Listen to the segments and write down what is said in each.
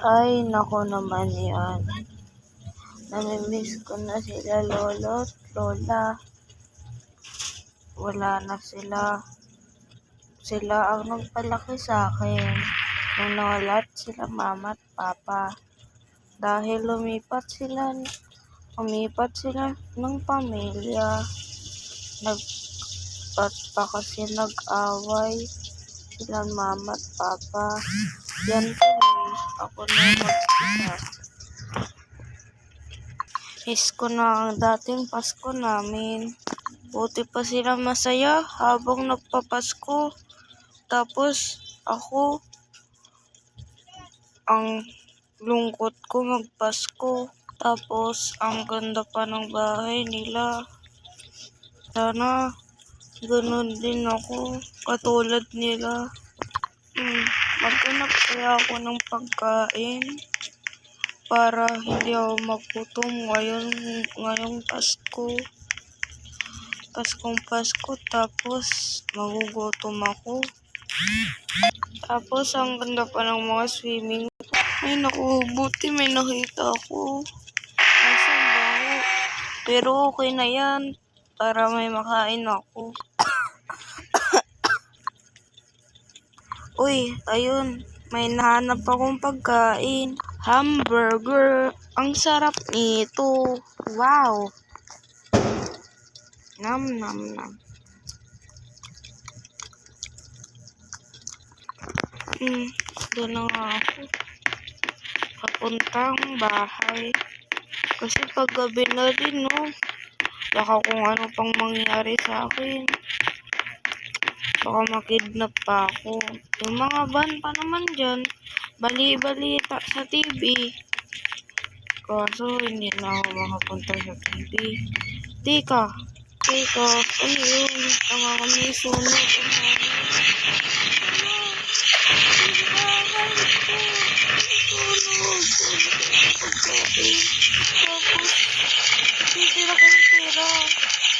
Ay, naku naman yan. Namimiss ko na sila lolo at lola. Wala na sila. Sila ang nagpalaki sa akin. Nung nawala sila mama at papa. Dahil lumipat sila ng pamilya. Pa kasi nag-away sila mama at papa. Yan tuloy, ako na mag-isa. Miss ko na ang dating Pasko namin. Buti pa sila masaya habang nagpapasko. Tapos ako, ang lungkot ko magpasko. Tapos ang ganda pa ng bahay nila. Sana ganun din ako, katulad nila. Maghanap kaya ako ng pagkain para hindi ako magutom ngayong Pasko. Pasko, tapos magugutom ako. Tapos ang ganda pa ng mga swimming. Ay naku, buti may nakita ako. Nasa baho. Pero okay na yan, para may makain ako. Uy, ayun, may nahanap akong pagkain. Hamburger. Ang sarap nito. Wow. Nam. Doon na nga ako. Papuntang bahay. Kasi paggabi na rin, no? Baka kung ano pang mangyari sa akin. Baka makidnap pa ako. Yung mga van pa naman dyan, bali-balita sa TV. Kaso hindi na ako makapunta sa TV. Teka, ano yun? May sunog. Tapos, titira kong pera.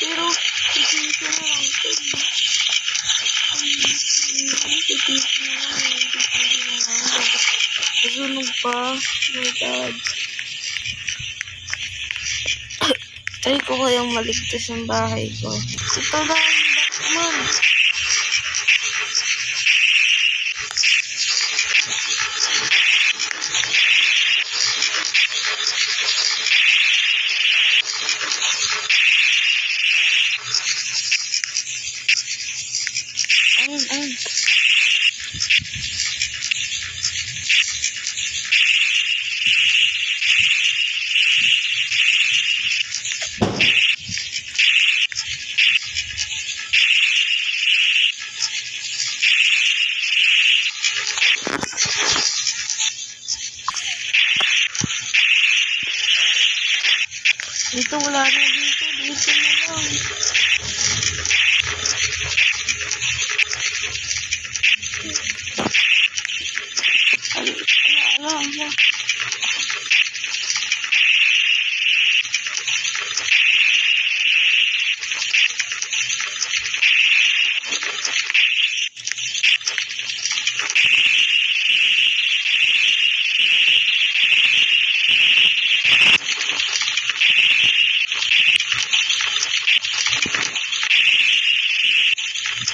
Pero, titira na lang ito. Sunog pa. My God. Try ko kayang maligtas ang bahay ko. Ito lang ang Batman. Ayun. Dito wala na dito. Dito na lang. Ala.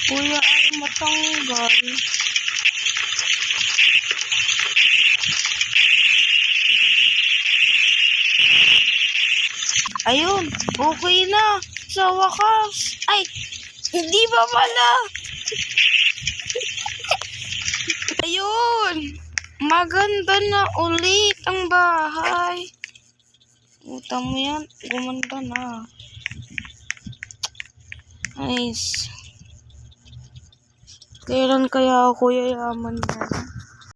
Kuya ay matanggal. Ayun, okay na. Sa wakas. Ay, hindi ba pala? Ayun, maganda na ulit ang bahay. Utang mo yan, gumanda na. Nice. Kailan kaya ako yayaman yan?